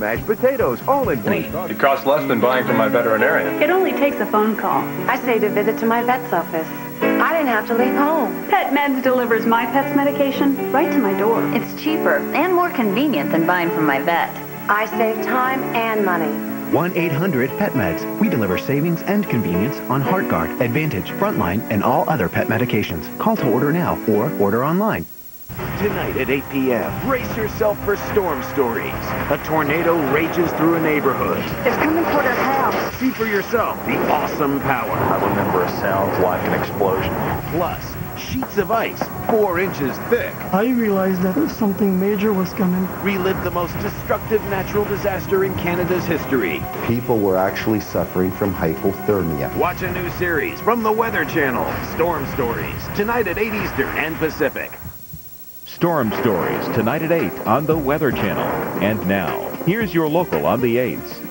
Mashed potatoes, all in one. It costs less than buying from my veterinarian. It only takes a phone call. I saved a visit to my vet's office. I didn't have to leave home. Pet Meds delivers my pet's medication right to my door. It's cheaper and more convenient than buying from my vet. I save time and money. 1-800-PET-MEDS. We deliver savings and convenience on HeartGuard, Advantage, Frontline, and all other pet medications. Call to order now or order online. Tonight at 8 p.m., brace yourself for storm stories. A tornado rages through a neighborhood. It's coming toward our house. See for yourself the awesome power. I remember a sound like an explosion. Plus, sheets of ice 4 inches thick. I realized that something major was coming. Relive the most destructive natural disaster in Canada's history. People were actually suffering from hypothermia. Watch a new series from the Weather Channel, Storm Stories, tonight at 8 Eastern and Pacific. Storm Stories, tonight at 8 on the Weather Channel. And now, here's your local on the 8s.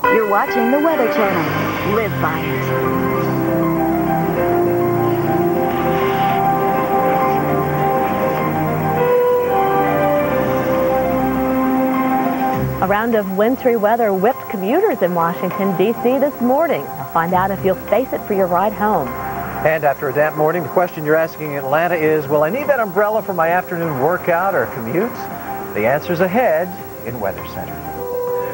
You're watching the Weather Channel. Live by it. A round of wintry weather whipped commuters in Washington, D.C. this morning. I'll find out if you'll face it for your ride home. And after a damp morning, the question you're asking in Atlanta is, will I need that umbrella for my afternoon workout or commute? The answer's ahead in Weather Center.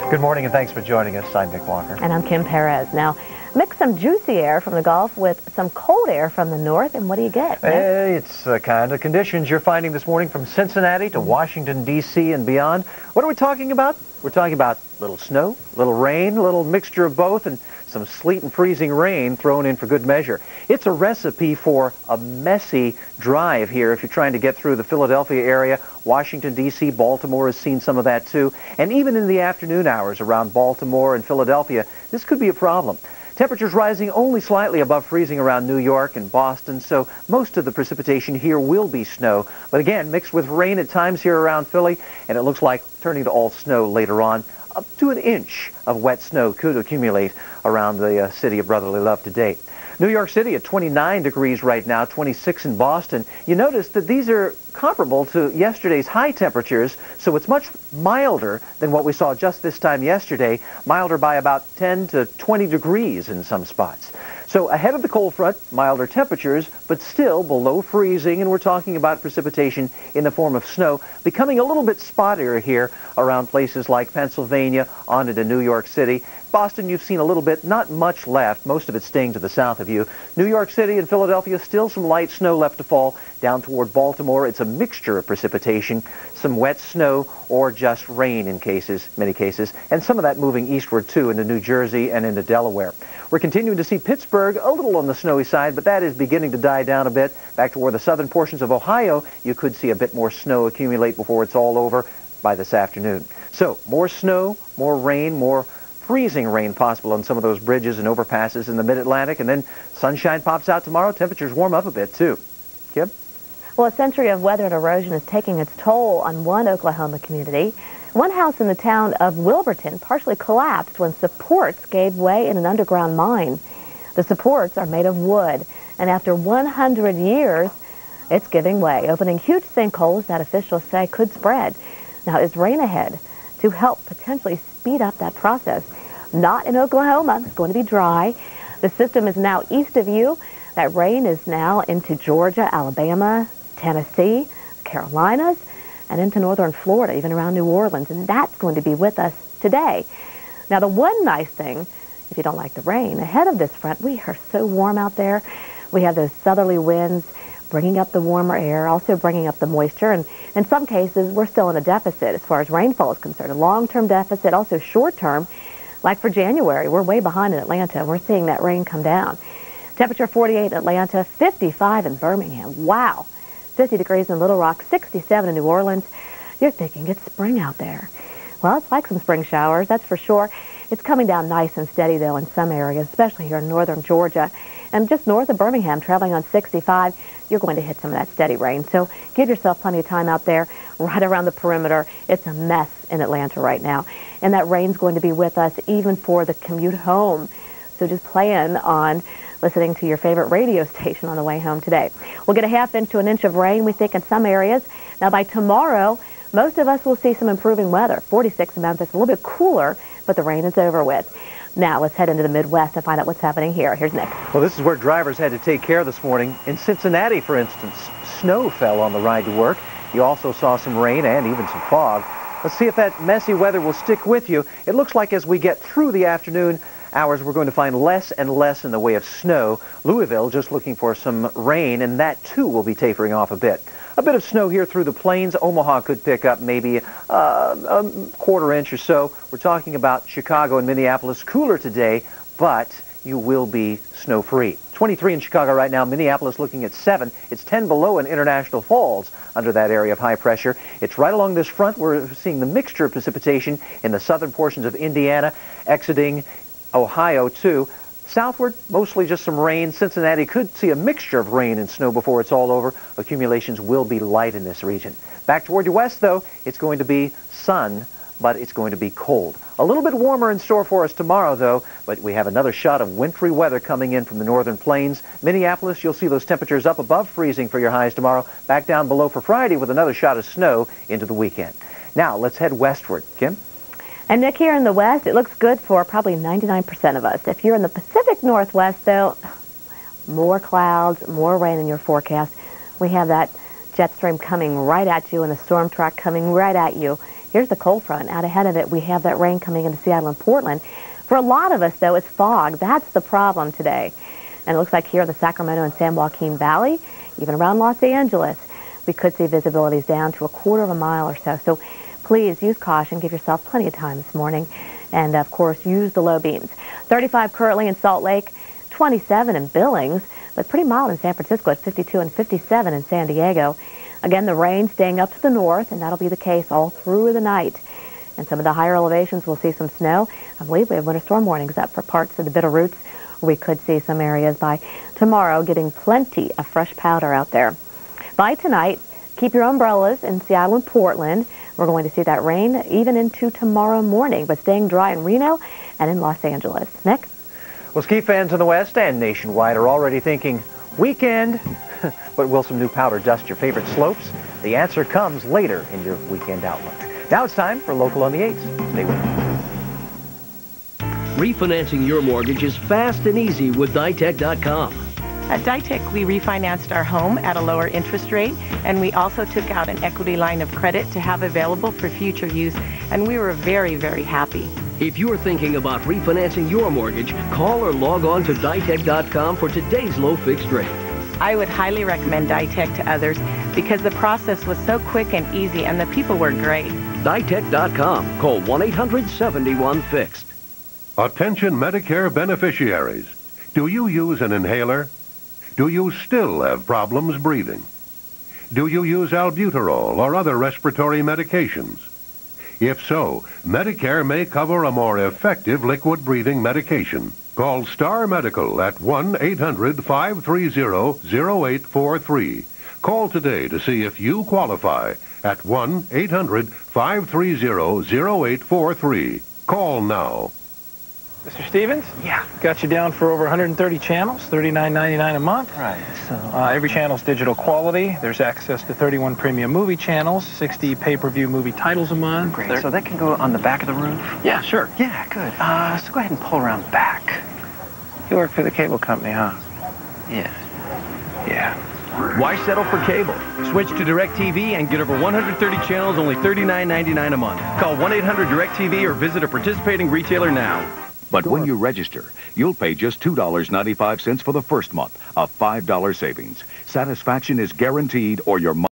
Good morning and thanks for joining us. I'm Nick Walker. And I'm Kim Perez. Now, mix some juicy air from the Gulf with some cold air from the north, and what do you get? Hey, it's the kind of conditions you're finding this morning from Cincinnati to Washington, D.C. and beyond. What are we talking about? We're talking about little snow, little rain, a little mixture of both, and some sleet and freezing rain thrown in for good measure. It's a recipe for a messy drive here if you're trying to get through the Philadelphia area. Washington, D.C., Baltimore has seen some of that too. And even in the afternoon hours around Baltimore and Philadelphia, this could be a problem. Temperatures rising only slightly above freezing around New York and Boston, so most of the precipitation here will be snow. But again, mixed with rain at times here around Philly, and it looks like turning to all snow later on. Up to an inch of wet snow could accumulate around the city of brotherly love today. New York City at 29 degrees right now, 26 in Boston. You notice that these are comparable to yesterday's high temperatures, so it's much milder than what we saw just this time yesterday, milder by about 10 to 20 degrees in some spots. So ahead of the cold front, milder temperatures, but still below freezing, and we're talking about precipitation in the form of snow, becoming a little bit spottier here around places like Pennsylvania, on into New York City. Boston, you've seen a little bit, not much left, most of it staying to the south of you. New York City and Philadelphia, still some light snow left to fall. Down toward Baltimore, it's a mixture of precipitation, some wet snow or just rain in many cases, and some of that moving eastward too into New Jersey and into Delaware. We're continuing to see Pittsburgh a little on the snowy side, but that is beginning to die down a bit. Back toward the southern portions of Ohio, you could see a bit more snow accumulate before it's all over by this afternoon. So more snow, more rain, more freezing rain possible on some of those bridges and overpasses in the mid-Atlantic, and then sunshine pops out tomorrow. Temperatures warm up a bit too. Kim? Well, a century of weather and erosion is taking its toll on one Oklahoma community. One house in the town of Wilburton partially collapsed when supports gave way in an underground mine. The supports are made of wood, and after 100 years, it's giving way, opening huge sinkholes that officials say could spread. Now, is rain ahead to help potentially speed up that process? Not in Oklahoma. It's going to be dry. The system is now east of you. That rain is now into Georgia, Alabama, Tennessee, Carolinas, and into northern Florida, even around New Orleans, and that's going to be with us today. Now, the one nice thing, if you don't like the rain, ahead of this front, we are so warm out there. We have those southerly winds bringing up the warmer air, also bringing up the moisture, and in some cases, we're still in a deficit as far as rainfall is concerned, a long-term deficit, also short-term. Like for January, we're way behind in Atlanta. We're seeing that rain come down. Temperature 48 in Atlanta, 55 in Birmingham. Wow. 50 degrees in Little Rock, 67 in New Orleans. You're thinking it's spring out there. Well, it's like some spring showers, that's for sure. It's coming down nice and steady, though, in some areas, especially here in northern Georgia. And just north of Birmingham, traveling on 65, you're going to hit some of that steady rain. So give yourself plenty of time out there, right around the perimeter. It's a mess in Atlanta right now. And that rain's going to be with us even for the commute home. So just plan on listening to your favorite radio station on the way home today. We'll get a ½ inch to an inch of rain, we think, in some areas. Now, by tomorrow, most of us will see some improving weather. 46 in Memphis, a little bit cooler, but the rain is over with. Now, let's head into the Midwest and find out what's happening here. Here's Nick. Well, this is where drivers had to take care this morning. In Cincinnati, for instance, snow fell on the ride to work. You also saw some rain and even some fog. Let's see if that messy weather will stick with you. It looks like as we get through the afternoon hours, we're going to find less and less in the way of snow. Louisville just looking for some rain, and that too will be tapering off a bit. A bit of snow here through the plains. Omaha could pick up maybe a quarter inch or so. We're talking about Chicago and Minneapolis. Cooler today, but you will be snow-free. 23 in Chicago right now. Minneapolis looking at 7. It's 10 below in International Falls under that area of high pressure. It's right along this front. We're seeing the mixture of precipitation in the southern portions of Indiana, exiting Ohio too. Southward, mostly just some rain. Cincinnati could see a mixture of rain and snow before it's all over. Accumulations will be light in this region. Back toward your west, though, it's going to be sun, but it's going to be cold. A little bit warmer in store for us tomorrow, though, but we have another shot of wintry weather coming in from the northern plains. Minneapolis, you'll see those temperatures up above freezing for your highs tomorrow, back down below for Friday with another shot of snow into the weekend. Now, let's head westward. Kim? And Nick, here in the west, it looks good for probably 99% of us. If you're in the Pacific Northwest, though, more clouds, more rain in your forecast. We have that jet stream coming right at you and a storm track coming right at you. Here's the cold front. Out ahead of it, we have that rain coming into Seattle and Portland. For a lot of us, though, it's fog. That's the problem today. And it looks like here in the Sacramento and San Joaquin Valley, even around Los Angeles, we could see visibilities down to a quarter of a mile or so. So please use caution. Give yourself plenty of time this morning. And, of course, use the low beams. 35 currently in Salt Lake, 27 in Billings, but pretty mild in San Francisco at 52 and 57 in San Diego. Again, the rain staying up to the north, and that'll be the case all through the night. And some of the higher elevations will see some snow. I believe we have winter storm warnings up for parts of the Bitterroots. We could see some areas by tomorrow getting plenty of fresh powder out there. By tonight, keep your umbrellas in Seattle and Portland. We're going to see that rain even into tomorrow morning, but staying dry in Reno and in Los Angeles. Nick? Well, ski fans in the West and nationwide are already thinking, weekend, but will some new powder dust your favorite slopes? The answer comes later in your weekend outlook. Now it's time for Local on the 8s. Stay with us. Refinancing your mortgage is fast and easy with Ditech.com. At Ditech, we refinanced our home at a lower interest rate, and we also took out an equity line of credit to have available for future use, and we were very, very happy. If you're thinking about refinancing your mortgage, call or log on to Ditech.com for today's low fixed rate. I would highly recommend Ditech to others because the process was so quick and easy and the people were great. Ditech.com. Call 1-800-71-FIXED. Attention Medicare beneficiaries. Do you use an inhaler? Do you still have problems breathing? Do you use albuterol or other respiratory medications? If so, Medicare may cover a more effective liquid breathing medication. Call Star Medical at 1-800-530-0843. Call today to see if you qualify at 1-800-530-0843. Call now. Mr. Stevens? Yeah. Got you down for over 130 channels, $39.99 a month. Right. So every channel's digital quality. There's access to 31 premium movie channels, 60 pay-per-view movie titles a month. great. So that can go on the back of the roof? Yeah, sure. Yeah, good. So go ahead and pull around back. You work for the cable company, huh? Yeah. Yeah. Why settle for cable? Switch to DirecTV and get over 130 channels, only $39.99 a month. Call 1-800-DirecTV or visit a participating retailer now. But when you register, you'll pay just $2.95 for the first month, a $5 savings. Satisfaction is guaranteed or your money